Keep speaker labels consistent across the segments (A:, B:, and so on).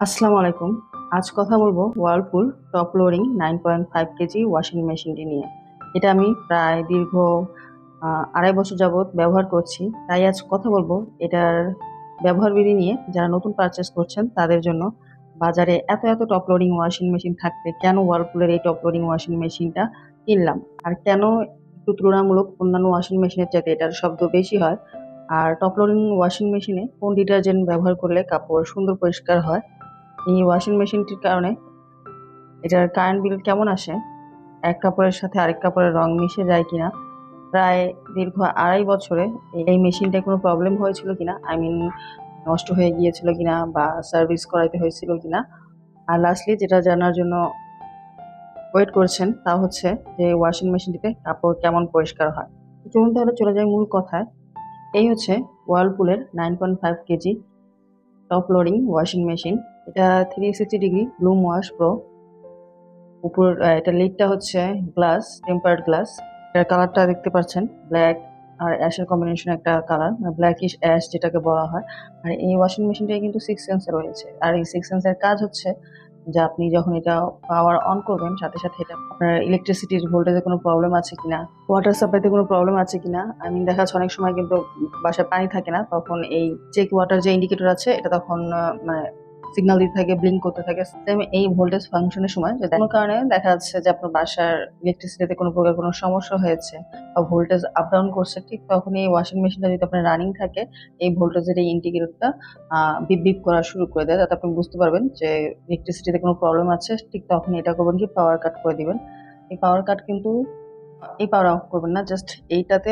A: আসসালামু আলাইকুম। আজ কথা বলবো Whirlpool top loading 9.5 KG washing মেশিনটি নিয়ে। এটা আমি প্রায় দীর্ঘ ২.৫ বছর যাবৎ ব্যবহার করছি। তাই আজ কথা বলবো এটার ব্যবহার বিধি নিয়ে। যারা নতুন পারচেজ করছেন তাদের জন্য বাজারে এত টপ লোডিং ওয়াশিং মেশিন থাকতে কেন ওয়ার্লপুলের এই টপ লোডিং ওয়াশিং মেশিনটা কিনলাম? আর কেন একটু তুলনামূলক অন্যান্য ওয়াশিং মেশিনের চাইতে এটার শব্দ বেশি হয়? আর টপ লোডিং ওয়াশিং মেশিনে কোন ডিটারজেন্ট ব্যবহার করলে কাপড় সুন্দর পরিষ্কার হয়? এই ওয়াশিং মেশিনটির কারণে এটার কারেন্ট বিল কেমন আসে? এক কাপড়ের সাথে আরেক কাপড়ের রং মিশে যায় কিনা? প্রায় দীর্ঘ ২.৫ বছরে এই মেশিনটায় কোনো প্রবলেম হয়েছিল কিনা? নষ্ট হয়ে গিয়েছিল কিনা বা সার্ভিস করাইতে হয়েছিল কিনা? আর লাস্টলি যেটা জানার জন্য ওয়েট করছেন তা হচ্ছে যে ওয়াশিং মেশিনটিতে কাপড় কেমন পরিষ্কার হয়। তো চলুন তাহলে চলে যাই মূল কথায়। এই হচ্ছে ওয়ার্লপুলের 9.5 KG top loading washing machine. এটা 360 ডিগ্রি ব্লুম ওয়াশ প্রো। এটা লিডটা হচ্ছে গ্লাস, টেম্পারড গ্লাস। এটার কালারটা দেখতে পাচ্ছেন ব্ল্যাক আর অ্যাশের কম্বিনেশন একটা কালার, ব্ল্যাকিশ অ্যাশ যেটাকে বলা হয়। আর এই ওয়াশিং মেশিনটায় কিন্তু 6 সেন্সর রয়েছে। আর এই 6 সেন্সের কাজ হচ্ছে যে আপনি যখন এটা পাওয়ার অন করবেন সাথে এটা আপনার ইলেকট্রিসিটির ভোল্টেজে কোনো প্রবলেম আছে কিনা, ওয়াটার সাপ্লাইতে কোনো প্রবলেম আছে কিনা। দেখা যাচ্ছে অনেক সময় কিন্তু বাসায় পানি থাকে না, তখন এই চেক ওয়াটার যে ইন্ডিকেটর আছে এটা তখন মানে সিগন্যাল দিতে থাকে, ব্লিঙ্ক করতে থাকে। সেম এই ভোল্টেজ ফাংশনের সময় যদি কোনো কারণে দেখা যাচ্ছে যে আপনার বাসার ইলেকট্রিসিটিতে কোনো প্রকার কোনো সমস্যা হয়েছে বা ভোল্টেজ আপ ডাউন করছে, ঠিক তখন এই ওয়াশিং মেশিনটা যদি আপনার রানিং থাকে, এই ভোল্টেজের এই ইন্ডিকেটরটা বিপ বিপ করা শুরু করে দেয়, যাতে আপনি বুঝতে পারবেন যে ইলেকট্রিসিটিতে কোনো প্রবলেম আছে। ঠিক তখন এটা করবেন কি, পাওয়ার কাট করে দিবেন। এই পাওয়ার কাট কিন্তু এই পাওয়ার অফ করবেন না, জাস্ট এইটাতে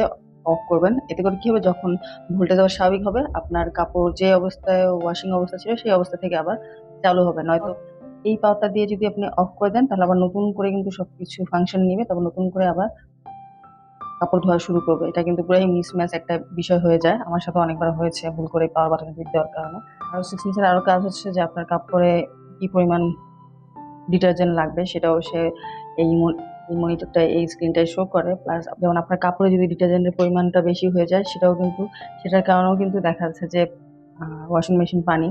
A: অফ করবেন। এতে করে কি হবে, যখন ভোল্টেজ আবার স্বাভাবিক হবে আপনার কাপড় যে অবস্থায় ওয়াশিং অবস্থা ছিল সেই অবস্থা থেকে আবার চালু হবে। নয়তো এই পাওয়ারটা দিয়ে যদি আপনি অফ করে দেন তাহলে আবার নতুন করে কিন্তু সবকিছু ফাংশন নিবে, তারপর নতুন করে আবার কাপড় ধোয়া শুরু করবে। এটা কিন্তু পুরাই মিসম্যাচ একটা বিষয় হয়ে যায়। আমার সাথে অনেকবার হয়েছে ভুল করে পাওয়ার বাটন টিপ দেওয়ার কারণে। আর 6 ইঞ্চের আরো কাজ হচ্ছে যে আপনার কাপড়ে কি পরিমাণ ডিটারজেন্ট লাগবে সেটাও সে এই এই মনিটরটা, এই স্ক্রিনটায় শো করে। প্লাস যেমন আপনার কাপড়ে যদি ডিটারজেন্টের পরিমাণটা বেশি হয়ে যায় সেটার কারণেও কিন্তু দেখা যাচ্ছে যে ওয়াশিং মেশিন পানি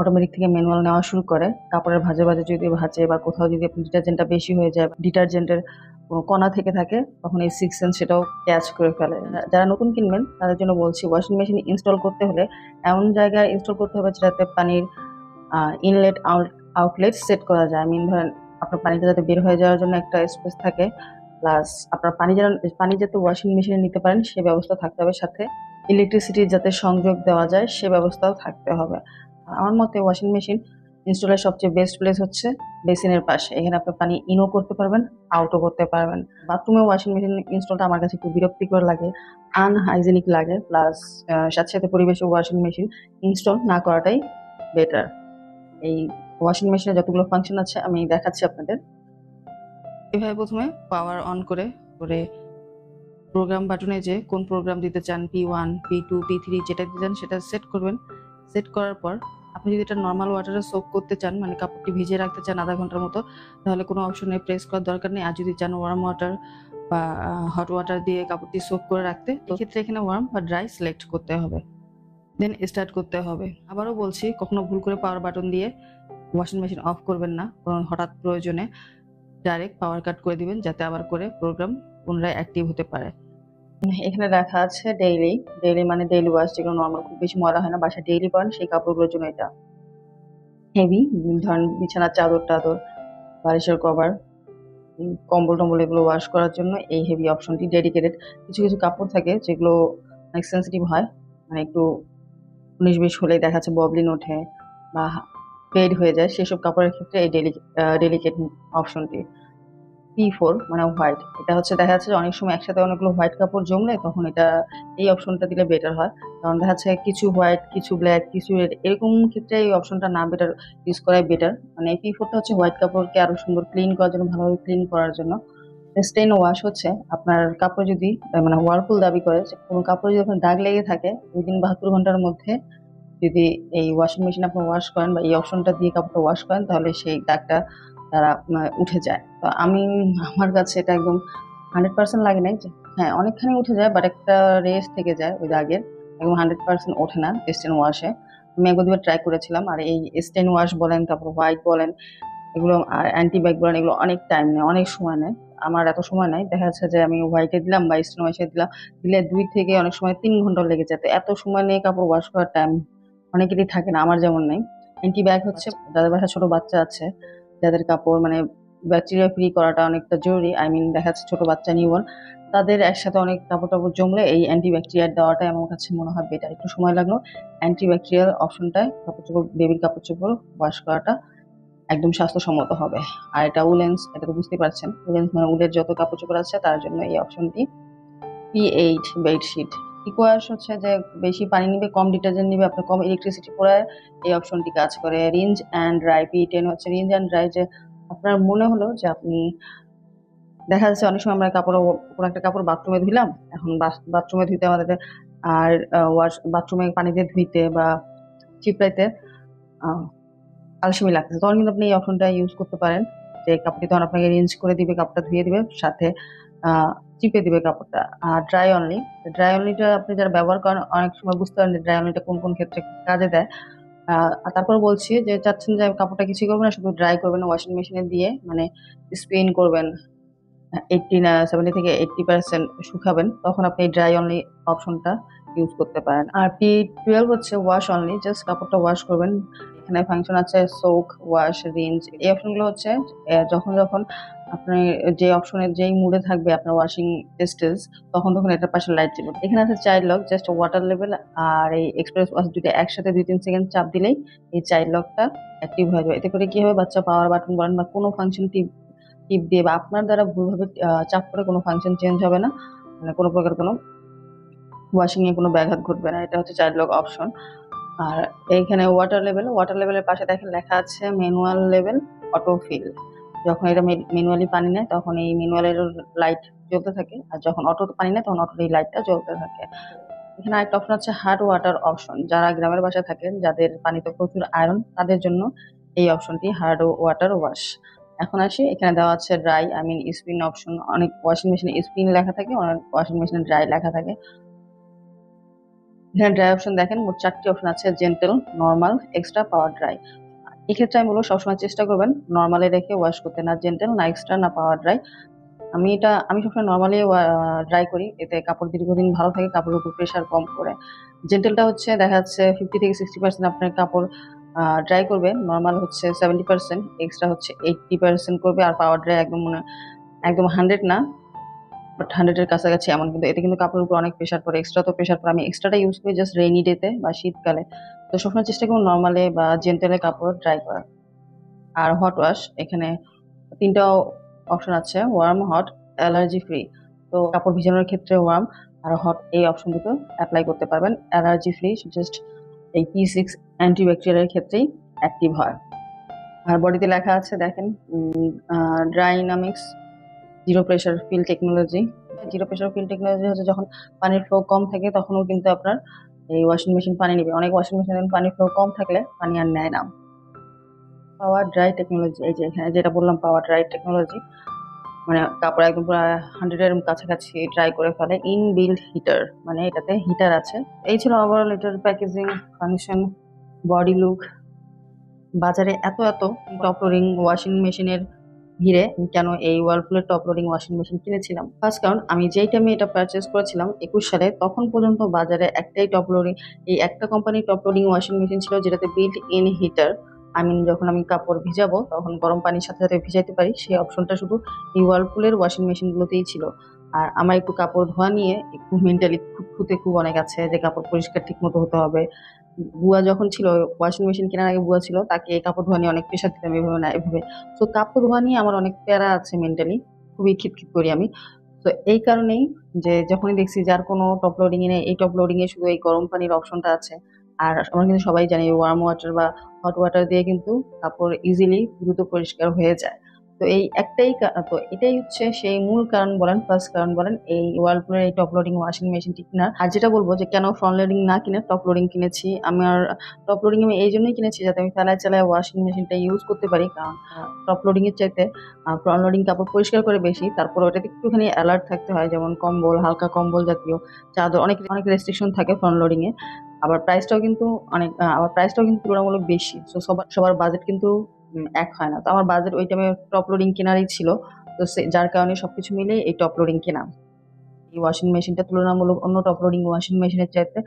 A: অটোমেটিক থেকে ম্যানুয়াল নেওয়া শুরু করে। কাপড়ের ভাঁজে যদি ভাঁজে বা কোথাও যদি আপনি ডিটারজেন্টটা বেশি হয়ে যায়, ডিটারজেন্টের কোনো কণা থেকে থাকে, তখন এই 6 সেন্স সেটাও ক্যাচ করে ফেলে। যারা নতুন কিনবেন তাদের জন্য বলছি, ওয়াশিং মেশিন ইনস্টল করতে হলে এমন জায়গায় ইনস্টল করতে হবে যেটাতে পানির ইনলেট আউটলেট সেট করা যায়। ধরেন আপনার পানিটা যাতে বের হয়ে যাওয়ার জন্য একটা স্পেস থাকে, প্লাস আপনার পানি যাতে ওয়াশিং মেশিনে নিতে পারেন সে ব্যবস্থা থাকতে হবে, সাথে ইলেকট্রিসিটি যাতে সংযোগ দেওয়া যায় সে ব্যবস্থাও থাকতে হবে। আমার মতে ওয়াশিং মেশিন ইনস্টলের সবচেয়ে বেস্ট প্লেস হচ্ছে বেসিনের পাশে। এখানে আপনি পানি ইনও করতে পারবেন, আউটও করতে পারবেন। বাথরুমে ওয়াশিং মেশিন ইনস্টলটা আমার কাছে একটু বিরক্তিকর লাগে, আনহাইজেনিক লাগে। প্লাস সাথে পরিবেশে ওয়াশিং মেশিন ইনস্টল না করাটাই বেটার। এই ওয়াশিং মেশিনে যতগুলো ফাংশন আছে আমি দেখাচ্ছি আপনাদের। এভাবে প্রথমে পাওয়ার অন করে করে প্রোগ্রাম বাটনে যে কোন প্রোগ্রাম দিতে চান, P1, P2, P3 যেটা দিতে চান সেটা সেট করবেন। সেট করার পর আপনি যদি এটা নর্মাল ওয়াটারে সোক করতে চান, মানে কাপড়টি ভিজিয়ে রাখতে চান আধা ঘন্টার মতো, তাহলে কোনো অপশনে প্রেস করার দরকার নেই। আর যদি চান ওয়ার্ম ওয়াটার বা হট ওয়াটার দিয়ে কাপড়টি সোক করে রাখতে, তো ক্ষেত্রে এখানে ওয়ার্ম বা ড্রাই সিলেক্ট করতে হবে, দেন স্টার্ট করতে হবে। আবারও বলছি, কখনো ভুল করে পাওয়ার বাটন দিয়ে ওয়াশিং মেশিন অফ করবেন না। কোনো হঠাৎ প্রয়োজনে ডাইরেক্ট পাওয়ার কাট করে দিবেন, যাতে আবার করে প্রোগ্রাম পুনরায় অ্যাক্টিভ হতে পারে। এখানে দেখা আছে ডেইলি মানে ডেইলি ওয়াশ, যেগুলো নর্মাল খুব বেশি ময়লা হয় না, বাসায় ডেইলি পরেন সেই কাপড়গুলোর জন্য এটা হেভি। ধরেন বিছানার চাদর টাদর, বালিশের কভার, কম্বল টম্বল এগুলো ওয়াশ করার জন্য এই হেভি অপশনটি ডেডিকেটেড। কিছু কিছু কাপড় থাকে যেগুলো অনেক সেন্সিটিভ হয়, মানে একটু 19-20 হলেই দেখা যাচ্ছে ববলিন ওঠে বা ফেড হয়ে যায়, সেসব কাপড়ের ক্ষেত্রে এই ডেলিকেট অপশনটি P4 মানে হোয়াইট। এটা হচ্ছে দেখা যাচ্ছে যে অনেক সময় একসাথে অনেকগুলো হোয়াইট কাপড় জমলে তখন এই অপশনটা দিলে বেটার হয়। কারণ দেখা যাচ্ছে কিছু হোয়াইট, কিছু ব্ল্যাক, কিছু রেড, এরকম ক্ষেত্রে এই অপশনটা না বেটার ইউজ করাই বেটার। মানে এই P4টা হচ্ছে হোয়াইট কাপড়কে আরো সুন্দর ক্লিন করার জন্য, ভালোভাবে ক্লিন করার জন্য। স্টেন ওয়াশ হচ্ছে আপনার কাপড় যদি মানে ওয়ার্লপুল দাবি করে যে কোনো কাপড় যদি আপনার দাগ লেগে থাকে উইদিন 72 ঘন্টার মধ্যে যদি এই ওয়াশিং মেশিন আপনি ওয়াশ করেন বা এই অপশনটা দিয়ে কাপড়টা ওয়াশ করেন, তাহলে সেই দাগটা তারা উঠে যায়। তো আমার কাছে এটা একদম 100% লাগে নাই যে, হ্যাঁ অনেকখানি উঠে যায়, বাট একটা রেস থেকে যায় ওই দাগের। একদম 100% ওঠে না স্টেন ওয়াশে। আমি একবার দুবার ট্রাই করেছিলাম। আর এই স্টেন ওয়াশ বলেন, তারপর হোয়াইট বলেন, এগুলো আর অ্যান্টিব্যাক বলেন, এগুলো অনেক টাইম নেয়, অনেক সময় নেয়। আমার এত সময় নাই, দেখা যাচ্ছে যে আমি হোয়াইটে দিলাম বা স্টেন ওয়াশে দিলাম, দিলে 2 থেকে অনেক সময় 3 ঘন্টা লেগে যেত। এত সময় নিয়ে কাপড় ওয়াশ করার টাইম অনেকেরই থাকে না, আমার যেমন নেই। অ্যান্টিব্যাক হচ্ছে যাদের বাসায় ছোট বাচ্চা আছে, যাদের কাপড় মানে ব্যাকটেরিয়া ফ্রি করাটা অনেকটা জরুরি। আই মিন দেখা যাচ্ছে ছোট বাচ্চা নিউবর্ন, তাদের একসাথে অনেক কাপড় টাপড় জমলে এই অ্যান্টিব্যাকটেরিয়াল দেওয়াটা আমার কাছে মনে হয় বেটার। একটু সময় লাগলো, অ্যান্টিব্যাকটেরিয়াল অপশনটায় কাপড় চোপড়, বেবির কাপড় চোপড় ওয়াশ করাটা একদম স্বাস্থ্যসম্মত হবে। আর এটা উলেন্স, এটা তো বুঝতেই পারছেন, উলেন্স মানে উলের যত কাপড় চোপড় আছে তার জন্য এই অপশনটি। P8 বেডশিট ইকুয়াস হচ্ছে যে বেশি পানি নিবে, কম ডিটারজেন্ট নিবে, আপনার কম ইলেকট্রিসিটি পড়ায়, এই অপশনটি কাজ করে। রিঞ্জ অ্যান্ড ড্রাই, P10 হচ্ছে রিঞ্জ অ্যান্ড ড্রাই, যে আপনার মনে হলো যে আপনি, দেখা যাচ্ছে অনেক সময় আমরা কাপড়, কোনো একটা কাপড় বাথরুমে ধুইলাম, এখন বাথরুমে ধুইতে আমাদের আর ওয়াশ বাথরুমে পানি দিয়ে ধুইতে বা চিপড়াইতে আলসেমি লাগতেছে, তখন কিন্তু আপনি এই অপশনটা ইউজ করতে পারেন। যে কাপড়টি তখন আপনাকে রিঞ্জ করে দিবে, কাপড়টা ধুয়ে দিবে, সাথে চিপে দিবে কাপড়টা। আর ড্রাই অনলি, ড্রাই অনলিটা আপনি যারা ব্যবহার করেন অনেক সময় বুঝতে পারেন যে ড্রাই অনলিটা কোন কোন ক্ষেত্রে কাজে দেয়। আর তারপর বলছি যে চাচ্ছেন যে কাপড়টা কিছুই করবেন না, শুধু ড্রাই করবেন ওয়াশিং মেশিনে দিয়ে, মানে স্পিন করবেন, 70 থেকে 80% শুকাবেন, তখন আপনি ড্রাই অনলি অপশনটা ইউজ করতে পারেন। আর P12 হচ্ছে ওয়াশ অনলি, জাস্ট কাপড়টা ওয়াশ করবেন। এখানে ফাংশন আছে সোক, ওয়াশ, রিঞ্জ। এই অপশনগুলো হচ্ছে যখন যখন আপনি যে অপশনের যেই মুডে থাকবে আপনার ওয়াশিং স্টেজ, তখন তখন এটার পাশে লাইট জ্বলবে। এখানে আছে child lock, just water level আর এই এক্সপ্রেস ওয়াশ দুটো একসাথে 2-3 সেকেন্ড চাপ দিলেই এই চাইল্ড লকটা অ্যাক্টিভ হয়ে যাবে। এতে করে কি হবে, বাচ্চা পাওয়ার বাটন বলেন বা কোনো ফাংশন টিপ দিয়ে বা আপনার দ্বারা ভুলভাবে চাপ করে কোনো ফাংশন চেঞ্জ হবে না, মানে কোনো প্রকার কোনো ওয়াশিং এ কোনো ব্যাঘাত ঘটবে না। এটা হচ্ছে চাইল্ড লক অপশন। আর এইখানে ওয়াটার লেভেল, ওয়াটার লেভেলের পাশে দেখেন লেখা আছে ম্যানুয়াল লেভেল অটো ফিল। যখন এটা ম্যানুয়ালি পানি নেয় তখন এই ম্যানুয়ালের লাইট জ্বলতে থাকে, আর যখন অটো পানি নেয় তখন অটোর এই লাইটটা জ্বলতে থাকে। এখানে আরেকটা অপশন আছে হার্ড ওয়াটার অপশন, যারা গ্রামের বাসায় থাকেন, যাদের পানিতে প্রচুর আয়রন, তাদের জন্য এই অপশনটি হার্ড ওয়াটার ওয়াশ। এখন আসি, এখানে দেওয়া আছে dry, I mean spin option. অনেক ওয়াশিং মেশিনে স্পিন লেখা থাকে, অনেক ওয়াশিং মেশিনে ড্রাই লেখা থাকে। এখানে ড্রাই অপশন দেখেন মোট 4টি অপশন আছে, জেন্টেল, নর্মাল, এক্সট্রা, পাওয়ার ড্রাই। এক্ষেত্রে আমি বলবো সবসময় চেষ্টা করবেন নর্মালে রেখে ওয়াশ করতে, না জেন্টেল, না এক্সট্রা, না পাওয়ার ড্রাই। আমি সবসময় নর্মালি ড্রাই করি, এতে কাপড় দীর্ঘদিন ভালো থাকে, কাপড়ের উপর প্রেশার কম করে। জেন্টেলটা হচ্ছে দেখা যাচ্ছে 50 থেকে 60% আপনার কাপড় ড্রাই করবে, নর্মাল হচ্ছে 70%, এক্সট্রা হচ্ছে 80% করবে, আর পাওয়ার ড্রাই একদম একদম 100 না, বাট 100-এর কাছাকাছি এমন। কিন্তু এতে কিন্তু কাপড়ের উপর অনেক প্রেশার পড়ে, এক্সট্রা তো প্রেশার পড়ে। আমি এক্সট্রাটা ইউজ করি জাস্ট রেইনি ডেতে বা শীতকালে। তো সবসময় চেষ্টা করুন নর্মালে বা জেন্টেলে কাপড় ড্রাই করার। আর হট ওয়াশ, এখানে 3টা অপশন আছে, ওয়ার্ম, হট, অ্যালার্জি ফ্রি। তো কাপড় ভিজানোর ক্ষেত্রে ওয়ার্ম আর হট এই অপশন দুটো অ্যাপ্লাই করতে পারবেন। অ্যালার্জি ফ্রি জাস্ট এই P6 অ্যান্টিব্যাকটেরিয়াল ক্ষেত্রেই অ্যাক্টিভ হয়। আর বডিতে লেখা আছে দেখেন, dynamics zero pressure fill technology. Zero pressure fill technology হচ্ছে যখন পানির ফ্লো কম থাকে তখনও কিন্তু আপনার এই ওয়াশিং মেশিন পানি নেবে। অনেক ওয়াশিং মেশিন পানির ফ্লো কম থাকলে পানি আর নেয় না। পাওয়ার ড্রাই টেকনোলজি, এই যে এখানে যেটা বললাম পাওয়ার ড্রাই টেকনোলজি, মানে কাপড় একদম পুরো 100-এর কাছাকাছি ড্রাই করে ফেলে। ইন বিল্ড হিটার, মানে এটাতে হিটার আছে। এই ছিল ওভারঅল এটার প্যাকেজিং, ফাংশন, বডি লুক। বাজারে এত এত টপ লোডিং ওয়াশিং মেশিনের ভিড়ে আমি কেন এই ওয়ার্লপুলের টপ লোডিং ওয়াশিং মেশিন কিনেছিলাম? ফার্স্ট কারণ আমি যেই টাইমে এটা পারচেস করেছিলাম 21 সালে, তখন পর্যন্ত বাজারে একটাই টপ লোডিং, এই একটা কোম্পানির টপ লোডিং ওয়াশিং মেশিন ছিল যেটাতে বিল্ট ইন হিটার। আমি যখন আমি কাপড় ভিজাবো তখন গরম পানির সাথে সাথে ভিজাইতে পারি, সেই অপশনটা শুধু এই ওয়ার্লপুলের ওয়াশিং মেশিনগুলোতেই ছিল। আর আমার একটু কাপড় ধোয়া নিয়ে একটু মেন্টালি খুঁতখুঁতে খুব অনেক আছে, যে কাপড় পরিষ্কার ঠিক মতো হতে হবে। বুয়া যখন ছিল, ওয়াশিং মেশিন কেনার আগে বুয়া ছিল, তাকে এই কাপড় ধোয়া নিয়ে অনেক প্রেশার দিতাম, এভাবে না এভাবে। তো কাপড় ধোয়া নিয়ে আমার অনেক প্যারা আছে মেন্টালি, খুবই খিটখিট করি আমি। তো এই কারণেই যে যখনই দেখছি যার কোনো টপ লোডিং এ নেই, এই টপ লোডিং এ শুধু এই গরম পানির অপশনটা আছে। আর আমরা কিন্তু সবাই জানি ওয়ার্ম ওয়াটার বা হট ওয়াটার দিয়ে কিন্তু কাপড় ইজিলি দ্রুত পরিষ্কার হয়ে যায়। তো এই একটাই তো এটাই হচ্ছে সেই মূল কারণ বলেন, ফার্স্ট কারণ বলেন এই ওয়ার্লপুলের এই টপ লোডিং ওয়াশিং মেশিনটি কেনার। আর যেটা বলবো যে কেন ফ্রন্ট লোডিং না কিনে টপ লোডিং কিনেছি, আমার টপ লোডিং আমি এই জন্যই কিনেছি যাতে আমি ফেলায় চালায় ওয়াশিং মেশিনটা ইউজ করতে পারি। কারণ টপ লোডিং এর চাইতে ফ্রন্ট লোডিং কাপড় পরিষ্কার করে বেশি, তারপর ওটাতে একটুখানি অ্যালার্ট থাকতে হয়, যেমন কম্বল, হালকা কম্বল জাতীয় চাদর, অনেক অনেক রেস্ট্রিকশন থাকে ফ্রন্ট লোডিং এ। আবার প্রাইসটাও কিন্তু তুলনামূলক বেশি। সো সবার সবার বাজেট কিন্তু এক হয় না। তো আমার বাজেট ওই টাইমে টপ লোডিং কেনারই ছিল। তো যার কারণে সবকিছু মিলে এই টপ লোডিং কেনা। এই ওয়াশিং মেশিনটা তুলনামূলক অন্য টপ লোডিং ওয়াশিং মেশিনের চাইতে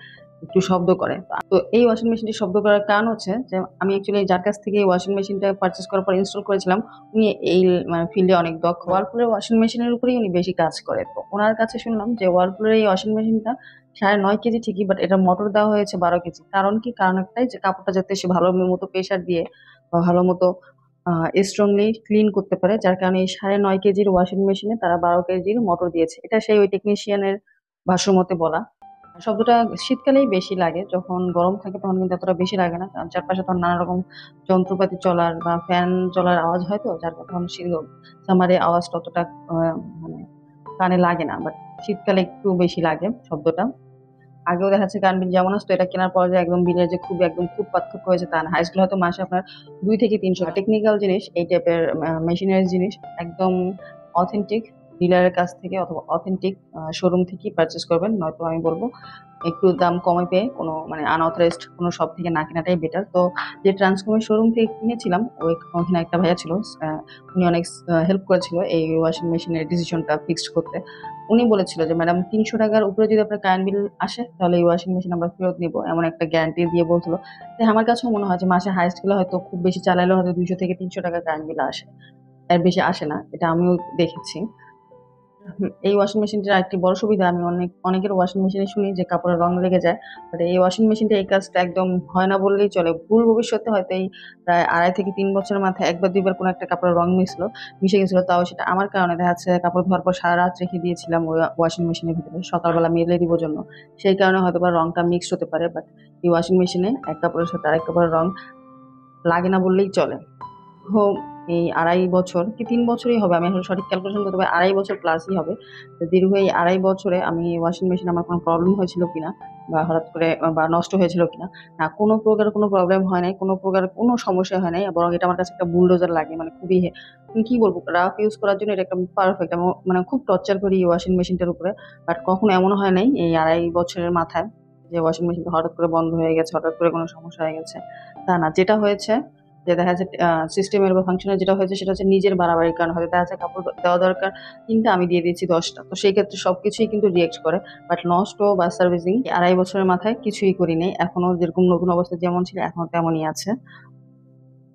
A: একটু শব্দ করে। তো এই ওয়াশিং মেশিনটি শব্দ করার কারণ হচ্ছে যে আমি অ্যাকচুয়ালি যার কাছ থেকে এই ওয়াশিং মেশিনটা পারচেজ করার পর ইনস্টল করেছিলাম, উনি এই মানে ফিল্ডে অনেক দক্ষ। ওয়ার্লপুলের ওয়াশিং মেশিনের উপরেই উনি বেশি কাজ করে। তো ওনার কাছে শুনলাম যে ওয়ার্লপুলের এই ওয়াশিং মেশিনটা 9.5 কেজি ঠিকই, বাট এটা মোটর দেওয়া হয়েছে 12 কেজি। কারণ কি? কারণ একটাই, যে কাপড়টা যাতে সে ভালো মতো প্রেসার দিয়ে বা ভালো মতো স্ট্রংলি ক্লিন করতে পারে। যার কারণে এই 9.5 কেজির ওয়াশিং মেশিনে তারা 12 কেজির মোটর দিয়েছে। এটা সেই ওই টেকনিশিয়ানের ভাষ্যমতে বলা। শব্দটা শীতকালেই বেশি লাগে, যখন গরম থাকে তখন কিন্তু এতটা বেশি লাগে না, কারণ চারপাশে তখন নানা রকম যন্ত্রপাতি চলার বা ফ্যান চলার আওয়াজ হয়, তো যার কারণে তখন সামারে আওয়াজটা অতটা মানে কানে লাগে না, বাট শীতকালে একটু বেশি লাগে শব্দটা। আগেও দেখা যাচ্ছে কারেন্ট বিল যেমন আসতো, এটা কেনার পর যে একদম বিলের যে খুব পার্থক্য হয়েছে তা না। হাইস্কুল হয়তো মাসে আপনার 2 থেকে 300 টেকনিক্যাল জিনিস, এই টাইপের মেশিনারি জিনিস একদম অথেন্টিক ডিলারের কাছ থেকে অথবা অথেন্টিক শোরুম থেকেই পারচেস করবেন। নয়তো আমি বলবো একটু দাম কমে পেয়ে কোনো মানে আনঅথরাইজড কোনো শপ থেকে না কেনাটাই বেটার। তো যে ট্রান্সকমের শোরুম থেকে কিনেছিলাম, ওখানে একটা ভাইয়া ছিল, উনি অনেক হেল্প করেছিল এই ওয়াশিং মেশিনের ডিসিশনটা ফিক্সড করতে। উনি বলেছিল যে ম্যাডাম 300 টাকার উপরে যদি আপনার কারেন্ট বিল আসে তাহলে এই ওয়াশিং মেশিন আমরা ফেরত নিব, এমন একটা গ্যারান্টি দিয়ে বলছিল। তাই আমার কাছেও মনে হয় যে মাসে হাইস্ট গুলো হয়তো খুব বেশি চালাইলেও হয়তো 200 থেকে 300 টাকা কারেন্ট বিল আসে, এর বেশি আসে না, এটা আমিও দেখেছি। এই ওয়াশিং মেশিনটার আরেকটি বড় সুবিধা, আমি অনেকের ওয়াশিং মেশিনে শুনি যে কাপড়ের রং লেগে যায়, বাট এই ওয়াশিং মেশিনটা এই কাজটা একদম হয় না বললেই চলে। ভুল ভবিষ্যতে হয়তো এই প্রায় 2.5 থেকে 3 বছরের মাথায় 1 বা 2 বার কোনো একটা কাপড়ের রং মিশে গেছিল, তাও সেটা আমার কারণে। দেখা যাচ্ছে কাপড় ধোয়ার পর সারা রাত রেখে দিয়েছিলাম ওই ওয়াশিং মেশিনের ভিতরে, সকালবেলা মেলে দিব জন্য, সেই কারণে হয়তো বা রংটা মিক্সড হতে পারে। বাট এই ওয়াশিং মেশিনে এক কাপড়ের সাথে আরেক কাপড়ের রং লাগে না বললেই চলে। হোক, এই 2.5 বছর কি 3 বছরই হবে, আমি আসলে সঠিক ক্যালকুলেশন করতে পারি, 2.5 বছর প্লাসই হবে। তো দীর্ঘ এই 2.5 বছরে আমি ওয়াশিং মেশিন আমার কোনো প্রবলেম হয়েছিল কিনা বা হঠাৎ করে বা নষ্ট হয়েছিল কিনা, না কোনো প্রকার কোনো প্রবলেম হয় নাই, কোনো প্রকার কোনো সমস্যা হয় নাই। বরং এটা আমার কাছে একটা বুলডোজার লাগে, মানে খুবই কি বলবো, রাফ ইউজ করার জন্য এটা একটা পারফেক্ট। আমি মানে খুব টর্চার করি এই ওয়াশিং মেশিনটার উপরে, বাট কখনো এমন হয় নাই এই 2.5 বছরের মাথায় যে ওয়াশিং মেশিনটা হঠাৎ করে বন্ধ হয়ে গেছে, হঠাৎ করে কোনো সমস্যা হয়ে গেছে, তা না। যেটা হয়েছে যে দেখা যাচ্ছে সিস্টেমের বা ফাংশনের যেটা হয়েছে সেটা হচ্ছে নিজের বাড়াবাড়ির কারণে হয়তো দেখা যাচ্ছে কাপড় দেওয়া দরকার 3টা, আমি দিয়ে দিয়েছি 10টা। তো সেই ক্ষেত্রে সবকিছুই কিন্তু রিয়েক্ট করে। বাট নষ্ট বা সার্ভিসিং 2.5 বছরের মাথায় কিছুই করি নাই, এখনো যেরকম নতুন অবস্থা যেমন ছিল এখনো তেমনই আছে।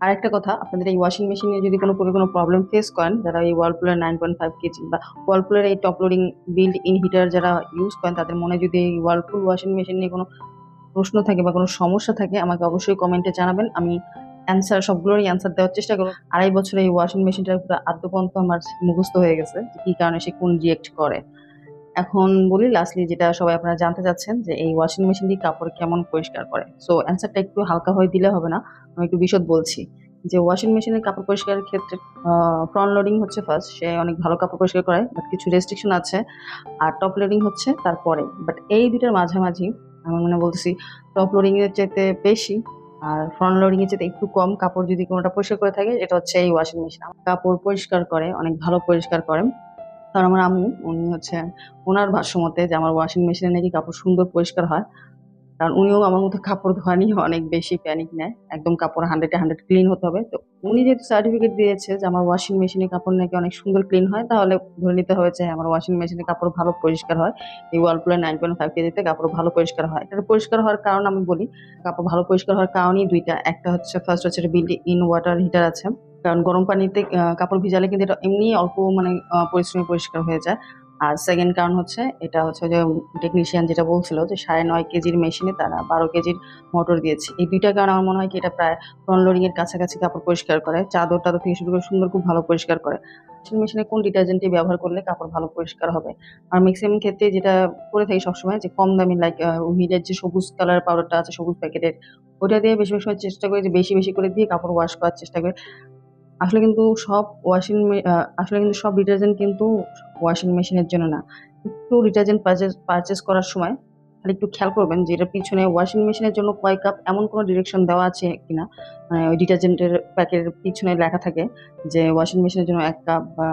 A: আর একটা কথা, আপনাদের এই ওয়াশিং মেশিনে যদি কোনো প্রবলেম ফেস করেন, যারা এই ওয়ার্লপুলের 9.5 কেজি বা ওয়ার্লপুলের এই top loading build in heater যারা ইউজ করেন, তাদের মনে যদি এই ওয়ার্লপুল ওয়াশিং মেশিন নিয়ে কোনো প্রশ্ন থাকে বা কোনো সমস্যা থাকে, আমাকে অবশ্যই কমেন্টে জানাবেন। আমি সবগুলোরই অ্যান্সার দেওয়ার চেষ্টা করব। 2.5 বছরে এই ওয়াশিং মেশিনটার পুরো আদ্যপন্ত আমার মুখস্থ হয়ে গেছে যে কি কারণে সে কোন রিয়েক্ট করে। এখন বলি লাস্টলি, যেটা সবাই আপনারা জানতে চাচ্ছেন, যে এই ওয়াশিং মেশিন দিয়ে কাপড় কেমন পরিষ্কার করে। সো অ্যান্সারটা একটু হালকা হয়ে দিলে হবে না, আমি একটু বিশদ বলছি। যে ওয়াশিং মেশিনের কাপড় পরিষ্কারের ক্ষেত্রে ফ্রন্ট লোডিং হচ্ছে ফার্স্ট, সে অনেক ভালো কাপড় পরিষ্কার করে, বাট কিছু রেস্ট্রিকশন আছে। আর টপ লোডিং হচ্ছে তারপরে, বাট এই দুইটার মাঝামাঝি আমি মনে বলতেছি টপ লোডিং এর চাইতে বেশি আর ফ্রন্ট লোডিং এর চাইতে একটু কম কাপড় যদি কোনোটা পরিষ্কার করে থাকে, এটা হচ্ছে এই ওয়াশিং মেশিন। কাপড় পরিষ্কার করে, অনেক ভালো পরিষ্কার করে। কারণ আমার আম্মু, উনি হচ্ছে ওনার ভাষ্যমতে যে আমার ওয়াশিং মেশিনে নাকি কাপড় সুন্দর পরিষ্কার হয়। কারণ উনিও আমার মতো কাপড় ধোয়া নিয়ে অনেক বেশি প্যানিক নেয়, একদম কাপড় 100-100 ক্লিন হতে হবে। তো উনি যেহেতু সার্টিফিকেট দিয়েছে যে আমার ওয়াশিং মেশিনে কাপড় নাকি অনেক সুন্দর ক্লিন হয়, তাহলে ধরে নিতে হয়েছে আমার ওয়াশিং মেশিনে কাপড় ভালো পরিষ্কার হয়। এই ওয়ার্লপুলের 9.5 কেজিতে কাপড় ভালো পরিষ্কার হয়। এটা পরিষ্কার হওয়ার কারণ আমি বলি, কাপড় ভালো পরিষ্কার হওয়ার কারণই দুইটা। একটা হচ্ছে ফার্স্ট হচ্ছে বিল্ট ইন ওয়াটার হিটার আছে, কারণ গরম পানিতে কাপড় ভিজালে কিন্তু এটা এমনি অল্প মানে পরিশ্রমে পরিষ্কার হয়ে যায়। আর সেকেন্ড কারণ হচ্ছে, এটা হচ্ছে যে টেকনিশিয়ান যেটা বলছিল যে 9.5 কেজির মেশিনে তারা 12 কেজির মোটর দিয়েছে। এই দুইটা কারণ আমার মনে হয় কি এটা প্রায় ফ্রন্ট লোডিং এর কাছাকাছি কাপড় পরিষ্কার করে, চাদর টাদর থেকে শুরু করে সুন্দর খুব ভালো পরিষ্কার করে। ওয়াশিং মেশিনে কোন ডিটারজেন্টটি ব্যবহার করলে কাপড় ভালো পরিষ্কার হবে? আর ম্যাক্সিমাম ক্ষেত্রে যেটা করে থাকি সবসময়, যে কম দামি লাইক উহিদের যে সবুজ কালার পাউডারটা আছে সবুজ প্যাকেটের, ওটা দিয়ে বেশিরভাগ সময় চেষ্টা করি যে বেশি বেশি করে দিয়ে কাপড় ওয়াশ করার চেষ্টা করি। আসলে কিন্তু সব আসলে কিন্তু সব ডিটারজেন্ট কিন্তু ওয়াশিং মেশিনের জন্য না। একটু ডিটারজেন্ট পারচেজ করার সময় খালি একটু খেয়াল করবেন যে এটার পিছনে ওয়াশিং মেশিনের জন্য কয় কাপ, এমন কোনো ডিরেকশন দেওয়া আছে কিনা। ওই ডিটারজেন্টের প্যাকেটের পিছনে লেখা থাকে যে ওয়াশিং মেশিনের জন্য 1 কাপ বা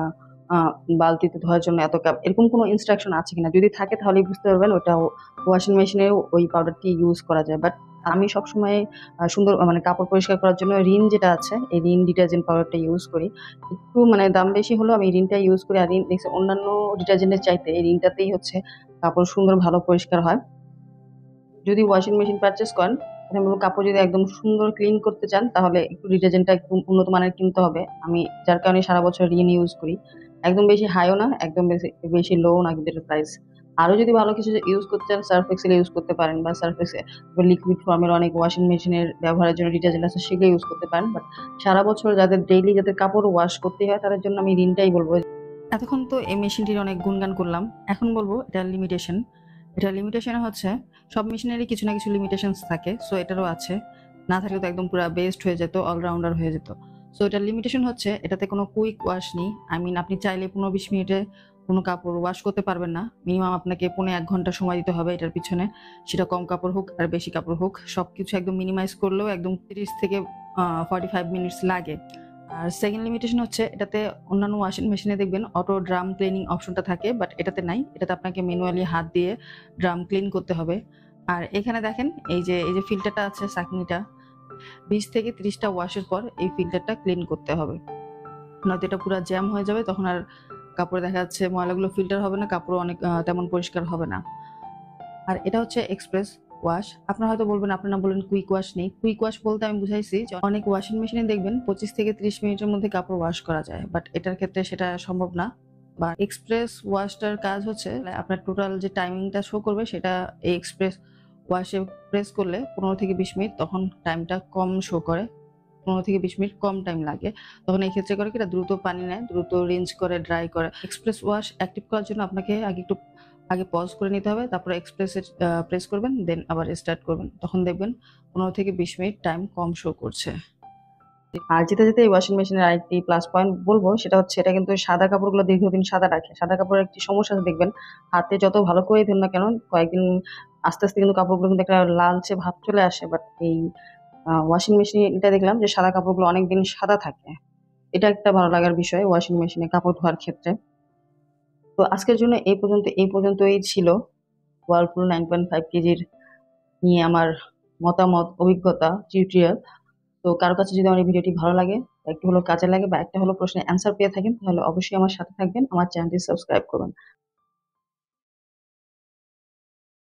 A: আহ, বালতিতে ধোয়ার জন্য এত কাপ, এরকম কোনো ইনস্ট্রাকশন আছে কিনা? যদি থাকে তাহলেই বুঝতে পারবেন ওটা ওয়াশিং মেশিনেও ওই পাউডারটি ইউজ করা যায়। বাট আমি সবসময় সুন্দর মানে কাপড় পরিষ্কার করার জন্য রিন যেটা আছে, এই রিন ডিটারজেন্ট পাউডারটা ইউজ করি। একটু মানে দাম বেশি হলেও আমি রিনটা ইউজ করি। আর রিন দেখছি অন্যান্য ডিটারজেন্টের চাইতে এই রিনটাতেই হচ্ছে কাপড় সুন্দর ভালো পরিষ্কার হয়। যদি ওয়াশিং মেশিন পারচেজ করেন, আমি বলবো কাপড় যদি একদম সুন্দর ক্লিন করতে চান তাহলে একটু ডিটারজেন্টটা একটু উন্নত মানের কিনতে হবে। আমি যার কারণে সারা বছর রিন ইউজ করি। একদম বেশি হাইও না, একদম বেশি বেশি লো না, কিন্তু এটার প্রাইস। আরো যদি ভালো কিছু ইউজ করতে চান, সার্ফ এক্সেল ইউজ করতে পারেন, বা সার্ফ এক্সেল লিকুইড ফর্মের অনেক ওয়াশিং মেশিনের ব্যবহারের জন্য ডিটারজেন্ট আছে, সেগুলো ইউজ করতে পারেন। বাট সারা বছর যাদের ডেইলি যাদের কাপড় ওয়াশ করতে হয় তাদের জন্য আমি রিনটাই বলবো। এতক্ষণ তো এই মেশিনটির অনেক গুণগান করলাম, এখন বলবো এটা লিমিটেশন। এটা লিমিটেশন হচ্ছে সব মেশিনেরই কিছু না কিছু লিমিটেশনস থাকে, সো এটারও আছে। না থাকলে তো একদম পুরো বেস্ট হয়ে যেত, অলরাউন্ডার হয়ে যেত। সো এটার লিমিটেশন হচ্ছে এটাতে কোনো কুইক ওয়াশ নেই। আই মিন আপনি চাইলে 15-20 মিনিটে কোনো কাপড় ওয়াশ করতে পারবেন না। মিনিমাম আপনাকে 1.5 ঘন্টা সময় দিতে হবে এটার পিছনে। সেটা কম কাপড় হোক আর বেশি কাপড় হোক, সবকিছু একদম মিনিমাইজ করলেও একদম 30 থেকে 45 মিনিটস লাগে। আর সেকেন্ড লিমিটেশন হচ্ছে এটাতে অন্যান্য ওয়াশিং মেশিনে দেখবেন অটো ড্রাম ক্লিনিং অপশনটা থাকে, বাট এটাতে নাই। এটাতে আপনাকে ম্যানুয়ালি হাত দিয়ে ড্রাম ক্লিন করতে হবে। আর এখানে দেখেন এই যে ফিল্টারটা আছে, ছাঁকনিটা, 20 থেকে 30টা ওয়াশের পর এই ফিল্টারটা ক্লিন করতে হবে, নয়তো এটা পুরো জ্যাম হয়ে যাবে। তখন আর কাপড়ে দেখা যাচ্ছে ময়লাগুলো ফিল্টার হবে না, কাপড় অনেক তেমন পরিষ্কার হবে না। আর এটা হচ্ছে এক্সপ্রেস ওয়াশ। আপনারা হয়তো বলবেন, আপনারা বলবেন কুইক ওয়াশ নেই। কুইক ওয়াশ বলতে আমি বুঝাইছি যে অনেক ওয়াশিং মেশিনে দেখবেন 25 থেকে 30 মিনিটের মধ্যে কাপড় ওয়াশ করা যায়, বাট এটার ক্ষেত্রে সেটা সম্ভব না। বা এক্সপ্রেস ওয়াশটার কাজ হচ্ছে আপনার টোটাল যে টাইমিংটা শো করবে সেটা এই এক্সপ্রেস ওয়াশে প্রেস করলে 15 থেকে 20 মিনিট, তখন টাইমটা কম শো করে। 15 থেকে 20 মিনিট কম টাইম লাগে। তখন এই ক্ষেত্রে করে কি, এটা দ্রুত পানি নেয়, দ্রুত রিন্স করে, ড্রাই করে। এক্সপ্রেস ওয়াশ অ্যাক্টিভ করার জন্য আপনাকে আগে পজ করে নিতে হবে, তারপরে এক্সপ্রেসে প্রেস করবেন, দেন আবার স্টার্ট করবেন। তখন দেখবেন 15 থেকে 20 মিনিট টাইম কম শো করছে। আর যেতে যেতে এই ওয়াশিং মেশিনের আরেকটি প্লাস পয়েন্ট বলবো, সেটা হচ্ছে এটা কিন্তু সাদা কাপড়গুলো দীর্ঘদিন সাদা রাখে। সাদা কাপড়ের একটি সমস্যা আছে দেখবেন, হাতে যত ভালো করেই ধরুন না কেন, কয়েকদিন আস্তে আস্তে কিন্তু কাপড়গুলো কিন্তু একটা লালচে ভাব চলে আসে। বাট এই ওয়াশিং মেশিনে এটা দেখলাম যে সাদা কাপড়গুলো অনেকদিন সাদা থাকে। এটা একটা ভালো লাগার বিষয় ওয়াশিং মেশিনে কাপড় ধোয়ার ক্ষেত্রে। তো আজকের জন্য এই পর্যন্তই ছিল ওয়ার্লপুল 9.5 কেজির নিয়ে আমার মতামত, অভিজ্ঞতা, টিউটোরিয়াল। তো কারো কাছে যদি আমার এই ভিডিওটি ভালো লাগে, বা একটু হলো কাজে লাগে, বা একটা হলো প্রশ্নের অ্যান্সার পেয়ে থাকেন, তাহলে অবশ্যই আমার সাথে থাকবেন, আমার চ্যানেলটি সাবস্ক্রাইব করবেন।